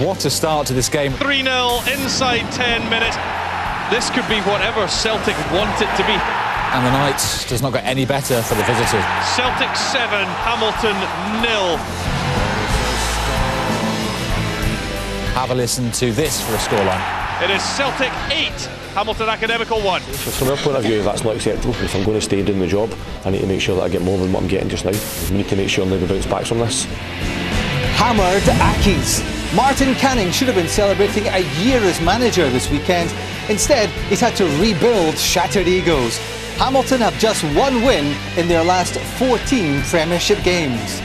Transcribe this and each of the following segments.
what a start to this game. 3-0 inside 10 minutes. This could be whatever Celtic want it to be. And the night does not get any better for the visitors. Celtic 7, Hamilton 0. Have a listen to this for a scoreline. It is Celtic 8, Hamilton Academical 1. From our point of view, that's not acceptable. If I'm going to stay doing the job, I need to make sure that I get more than what I'm getting just now. We need to make sure we bounce back from this. Hammered Accies. Martin Canning should have been celebrating a year as manager this weekend. Instead, he's had to rebuild shattered egos. Hamilton have just one win in their last 14 Premiership games.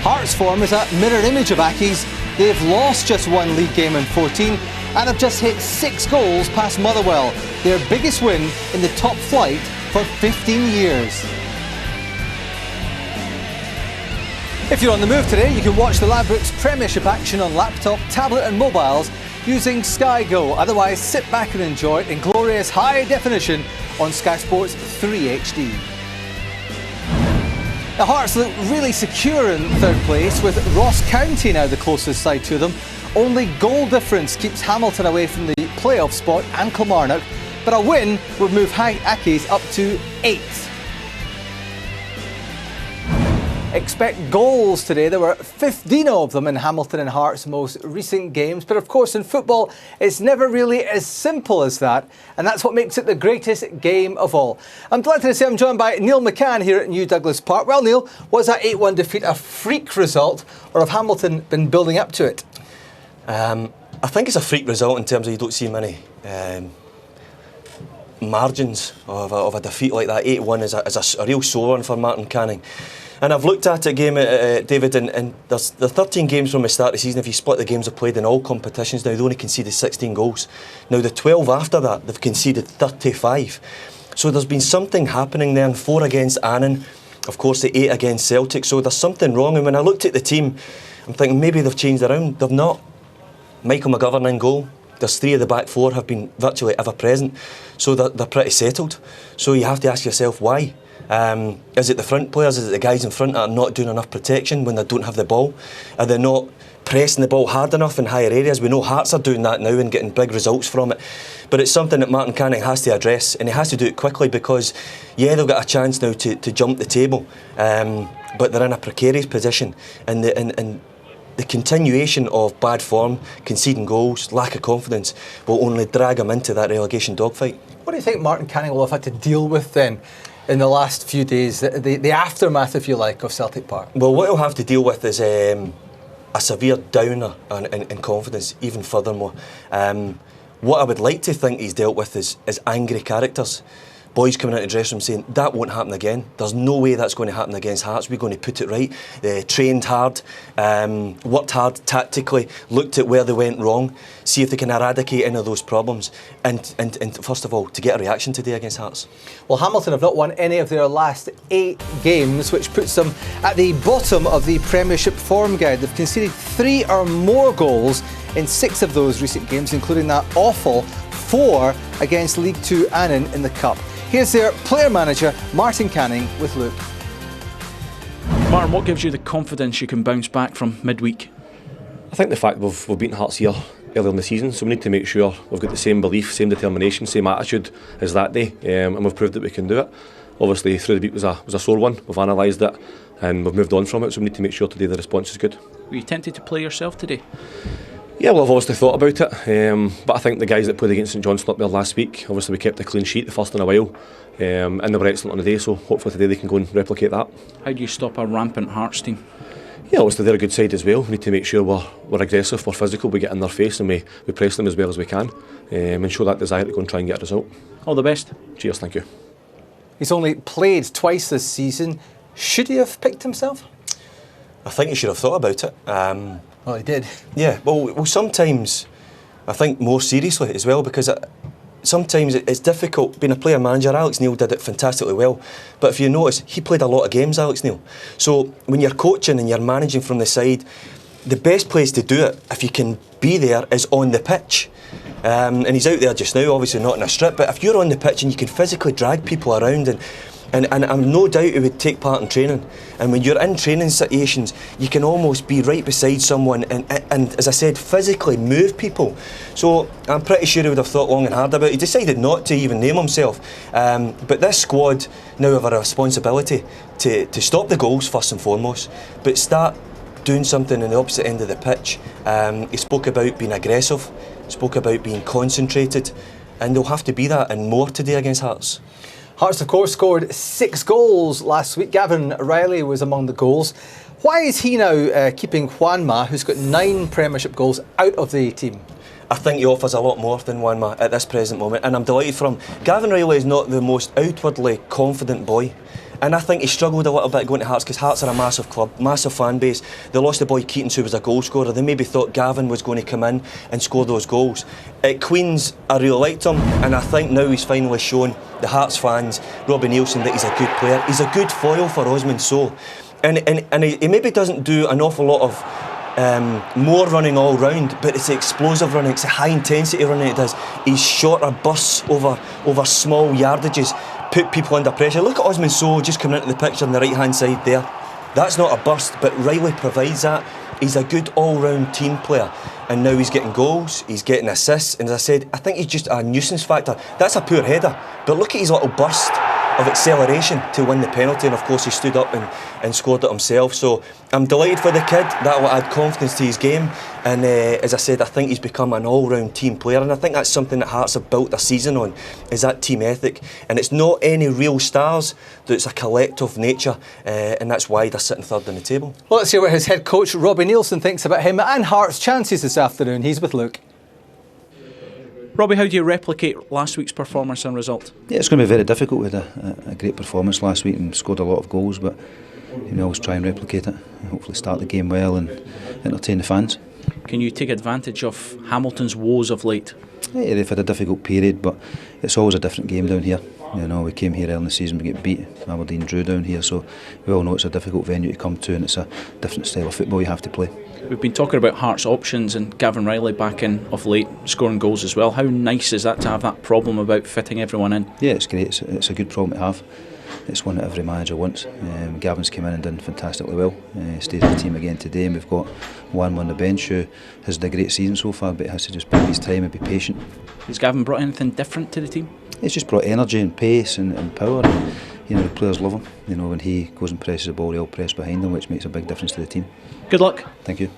Hearts' form is a mirror image of Accies. They've lost just one league game in 14 and have just hit 6 goals past Motherwell, their biggest win in the top flight for 15 years. If you're on the move today, you can watch the Ladbrokes Premiership action on laptop, tablet and mobiles using Sky Go. Otherwise, sit back and enjoy it in glorious high definition on Sky Sports 3 HD. The Hearts look really secure in third place, with Ross County now the closest side to them. Only goal difference keeps Hamilton away from the playoff spot and Kilmarnock, but a win would move Accies up to 8th. Expect goals today. There were 15 of them in Hamilton and Hearts' most recent games. But of course, in football, it's never really as simple as that. And that's what makes it the greatest game of all. I'm delighted to say I'm joined by Neil McCann here at New Douglas Park. Well, Neil, was that 8-1 defeat a freak result, or have Hamilton been building up to it? I think it's a freak result in terms of you don't see many margins of a defeat like that. 8-1 is a real sore one for Martin Canning. And I've looked at it again, David, and there's the 13 games from the start of the season. If you split the games they've played in all competitions now, they only conceded 16 goals. Now the 12 after that, they've conceded 35. So there's been something happening there, and 4 against Annan, of course the 8 against Celtic. So there's something wrong, and when I looked at the team, I'm thinking maybe they've changed around. They've not. Michael McGovern in goal. There's 3 of the back 4 have been virtually ever present. So they're pretty settled. So you have to ask yourself why. Is it the front players? Is it the guys in front that are not doing enough protection when they don't have the ball? Are they not pressing the ball hard enough in higher areas? We know Hearts are doing that now and getting big results from it. But it's something that Martin Canning has to address, and he has to do it quickly because, yeah, they've got a chance now to jump the table, but they're in a precarious position. And the continuation of bad form, conceding goals, lack of confidence will only drag them into that relegation dogfight. What do you think Martin Canning will have had to deal with then in the last few days, the aftermath, if you like, of Celtic Park? Well, what he'll have to deal with is a severe downer in confidence, even furthermore. What I would like to think he's dealt with is angry characters. Boys coming out of the dressing room saying, that won't happen again. There's no way that's going to happen against Hearts. We're going to put it right. They trained hard, worked hard tactically, looked at where they went wrong, see if they can eradicate any of those problems. And first of all, to get a reaction today against Hearts. Well, Hamilton have not won any of their last 8 games, which puts them at the bottom of the Premiership form guide. They've conceded 3 or more goals in 6 of those recent games, including that awful 4 against League 2 Annan in the Cup. Here's their player-manager, Martin Canning, with Luke. Martin, what gives you the confidence you can bounce back from midweek? I think the fact we've beaten Hearts here earlier in the season, so we need to make sure we've got the same belief, same determination, same attitude as that day, and we've proved that we can do it. Obviously, through the week was a sore one. We've analysed it and we've moved on from it, so we need to make sure today the response is good. Were you tempted to play yourself today? Yeah, well, I've obviously thought about it, but I think the guys that played against St Johnstone up there last week, obviously we kept a clean sheet, the first in a while, and they were excellent on the day, so hopefully today they can go and replicate that. How do you stop a rampant Hearts team? Yeah, obviously they're a good side as well. We need to make sure we're aggressive, we're physical, we get in their face and we press them as well as we can, and show that desire to go and try and get a result. All the best. Cheers, thank you. He's only played twice this season. Should he have picked himself? I think he should have thought about it. Well, he did. Yeah, well, sometimes I think more seriously as well, because sometimes it's difficult being a player manager. Alex Neil did it fantastically well, but if you notice, he played a lot of games, Alex Neil. So when you're coaching and you're managing from the side, the best place to do it, if you can be there, is on the pitch. And he's out there just now, obviously not in a strip, but if you're on the pitch and you can physically drag people around and And I'm no doubt he would take part in training. And when you're in training situations, you can almost be right beside someone and as I said, physically move people. So I'm pretty sure he would have thought long and hard about it. He decided not to even name himself. But this squad now have a responsibility to stop the goals first and foremost, but start doing something on the opposite end of the pitch. He spoke about being aggressive, spoke about being concentrated, and they'll have to be that and more today against Hearts. Hearts, of course, scored 6 goals last week. Gavin Riley was among the goals. Why is he now keeping Juanma, who's got 9 Premiership goals, out of the team? I think he offers a lot more than Juanma at this present moment, and I'm delighted for him. Gavin Riley is not the most outwardly confident boy, and I think he struggled a little bit going to Hearts because Hearts are a massive club, massive fan base. They lost the boy Keatons, who was a goal scorer. They maybe thought Gavin was going to come in and score those goals. At Queen's, I really liked him, and I think now he's finally shown the Hearts fans, Robbie Neilson, that he's a good player. He's a good foil for Osman Sow, and he maybe doesn't do an awful lot of more running all round, but it's explosive running, it's a high intensity running it does. He's shorter bursts over small yardages, put people under pressure. Look at Osman Sow just coming into the picture on the right hand side there. That's not a burst, but Riley provides that. He's a good all-round team player, and now he's getting goals, he's getting assists, and as I said, I think he's just a nuisance factor. That's a poor header, but look at his little burst of acceleration to win the penalty, and of course he stood up and scored it himself. So I'm delighted for the kid. That will add confidence to his game, and as I said, I think he's become an all-round team player, and I think that's something that Hearts have built their season on, is that team ethic. And it's not any real stars, that it's a collective nature, and that's why they're sitting third on the table. Well, let's hear what his head coach Robbie Neilson thinks about him and Hearts' chances this afternoon. He's with Luke. Robbie, how do you replicate last week's performance and result? Yeah, it's going to be very difficult. We had a great performance last week and scored a lot of goals, but you always try and replicate it and hopefully start the game well and entertain the fans. Can you take advantage of Hamilton's woes of late? Yeah, they've had a difficult period, but it's always a different game down here. We came here early in the season, we get beat. Aberdeen drew down here, so we all know it's a difficult venue to come to, and it's a different style of football you have to play. We've been talking about Hearts' options and Gavin Riley back in of late, scoring goals as well. How nice is that to have that problem about fitting everyone in? Yeah, it's great. It's a good problem to have. It's one that every manager wants. Gavin's come in and done fantastically well. Stays in the team again today, and we've got one on the bench who has had a great season so far, but has to just bide his time and be patient. Has Gavin brought anything different to the team? It's just brought energy and pace and power. And, the players love him. When he goes and presses the ball, they all press behind him, which makes a big difference to the team. Good luck. Thank you.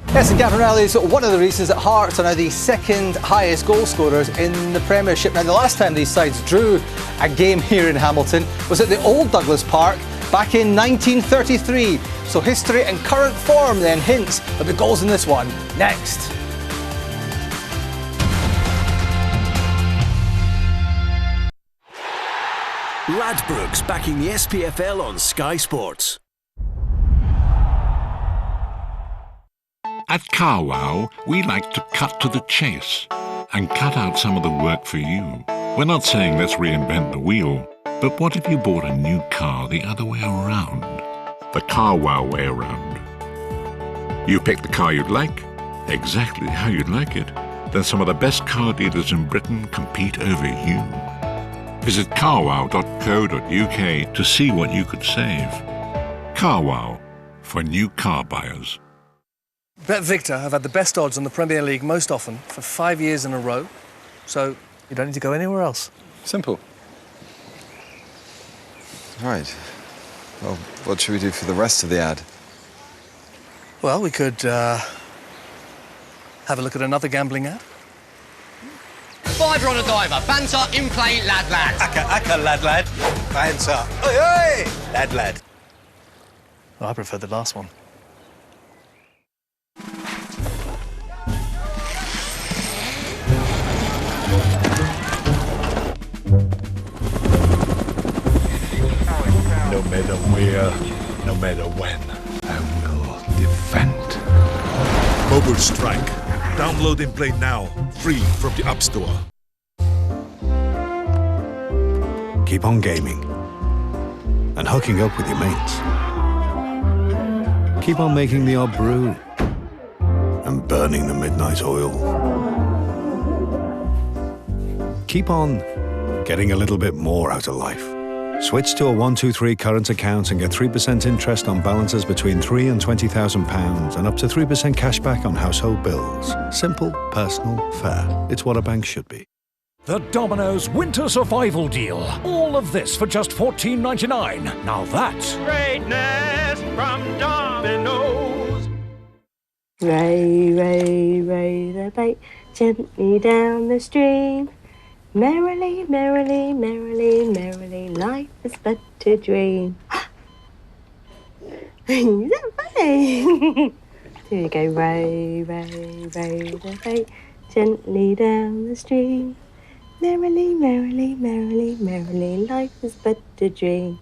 Yes, and Gavin Riley is one of the reasons that Hearts are now the second highest goal scorers in the Premiership. Now, the last time these sides drew a game here in Hamilton was at the old Douglas Park back in 1933. So history and current form then hints there'll be goals in this one next. Ladbrokes backing the SPFL on Sky Sports. At CarWow, we like to cut to the chase and cut out some of the work for you. We're not saying let's reinvent the wheel, but what if you bought a new car the other way around? The CarWow way around. You pick the car you'd like, exactly how you'd like it. Then some of the best car dealers in Britain compete over you. Visit carwow.co.uk to see what you could save. CarWow, for new car buyers. BetVictor have had the best odds on the Premier League most often for 5 years in a row, so you don't need to go anywhere else. Simple. Right. Well, what should we do for the rest of the ad? Well, we could have a look at another gambling ad. Fiver on a diver, banter, in play, lad. Akka, lad. Banter. Oi, lad. Oh, I prefer the last one. No matter where, no matter when, I will defend. Mobile Strike. Download and play now, free from the App Store. Keep on gaming and hooking up with your mates. Keep on making the odd brew and burning the midnight oil. Keep on getting a little bit more out of life. Switch to a 123 current account and get 3% interest on balances between £3,000 and £20,000 and up to 3% cash back on household bills. Simple, personal, fair. It's what a bank should be. The Domino's Winter Survival Deal. All of this for just $14.99. Now that's greatness from Domino's. Ray, ray, ray the boat gently down the stream. Merrily, merrily, merrily, merrily, life is but a dream. Is that funny? Here you go. Ray, ray, ray the boat gently down the stream. Merrily, merrily, merrily, merrily, life is but a dream.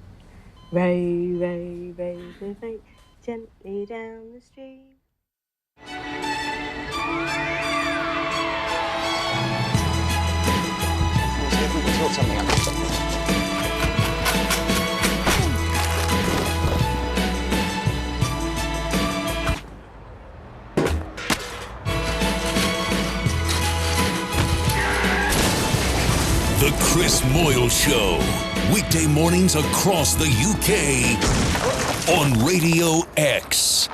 Ray, ray, ray the boat gently down the stream. Something up. The Chris Moyle Show. Weekday mornings across the UK on Radio X.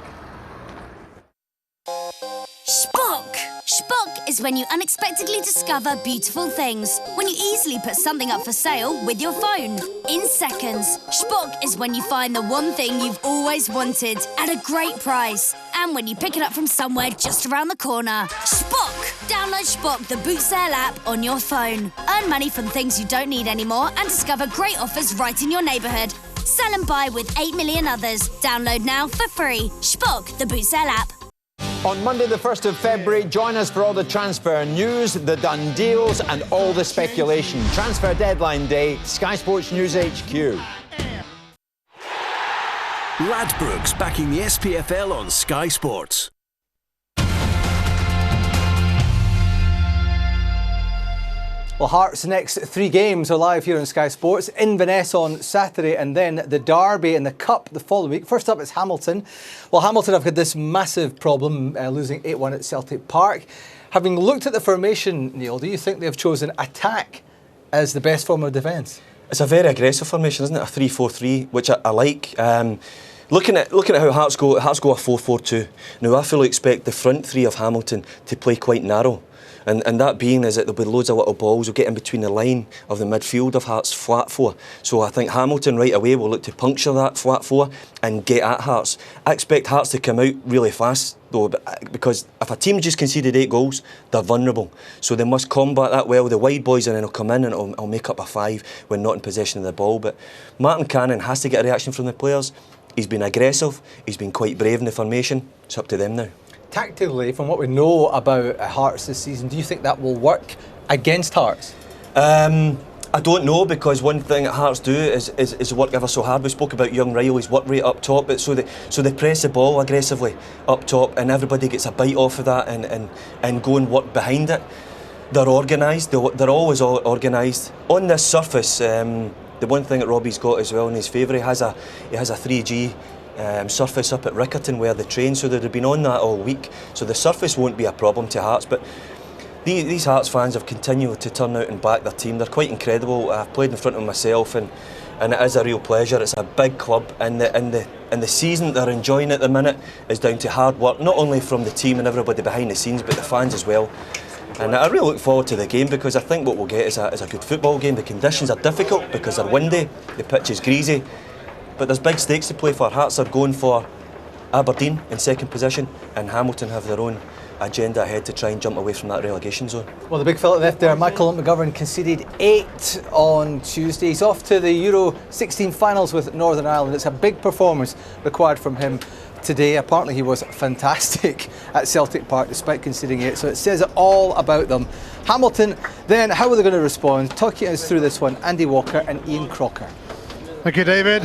Spock! Spock is when you unexpectedly discover beautiful things. When you easily put something up for sale with your phone. In seconds. Spock is when you find the one thing you've always wanted at a great price. And when you pick it up from somewhere just around the corner. Spock! Download Spock, the boot sale app, on your phone. Earn money from things you don't need anymore and discover great offers right in your neighbourhood. Sell and buy with 8 million others. Download now for free. Spock, the boot sale app. On Monday the 1st of February, join us for all the transfer news, the done deals and all the speculation. Transfer deadline day, Sky Sports News HQ. Ladbrokes backing the SPFL on Sky Sports. Well, Hearts' next 3 games are live here on Sky Sports. Inverness on Saturday and then the Derby in the Cup the following week. First up is Hamilton. Well, Hamilton have had this massive problem losing 8-1 at Celtic Park. Having looked at the formation, Neil, do you think they've chosen attack as the best form of defence? It's a very aggressive formation, isn't it? A 3-4-3, which I like. Looking at how Hearts go a 4-4-2. Now, I fully expect the front three of Hamilton to play quite narrow. And that being is that there'll be loads of little balls will get in between the line of the midfield of Hearts' flat four. So I think Hamilton right away will look to puncture that flat four and get at Hearts. I expect Hearts to come out really fast though, because if a team just conceded 8 goals, they're vulnerable. So they must combat that well. The wide boys and then will come in and it'll make up a 5 when not in possession of the ball. But Martin Cannon has to get a reaction from the players. He's been aggressive, he's been quite brave in the formation. It's up to them now. Tactically, from what we know about Hearts this season, do you think that will work against Hearts? I don't know, because one thing that Hearts do is work ever so hard. We spoke about young Riley's work rate up top, but so they press the ball aggressively up top and everybody gets a bite off of that and go and work behind it. They're organised, they're always organised. On this surface, the one thing that Robbie's got as well in his favour, he has a 3G surface up at Riccarton where they train, so they've been on that all week, so the surface won't be a problem to Hearts. But these Hearts fans have continued to turn out and back their team. They're quite incredible. I've played in front of them myself and it is a real pleasure. It's a big club and the season they're enjoying at the minute is down to hard work, not only from the team and everybody behind the scenes but the fans as well. And I really look forward to the game because I think what we'll get is a good football game. The conditions are difficult because they're windy, the pitch is greasy, but there's big stakes to play for. Hearts are going for Aberdeen in second position and Hamilton have their own agenda ahead to try and jump away from that relegation zone. Well, the big fella left there, Michael McGovern, conceded 8 on Tuesday. He's off to the Euro 16 finals with Northern Ireland. It's a big performance required from him today. Apparently he was fantastic at Celtic Park despite conceding 8, so it says it all about them. Hamilton, then, how are they going to respond? Talking us through this one, Andy Walker and Ian Crocker. Thank you, David.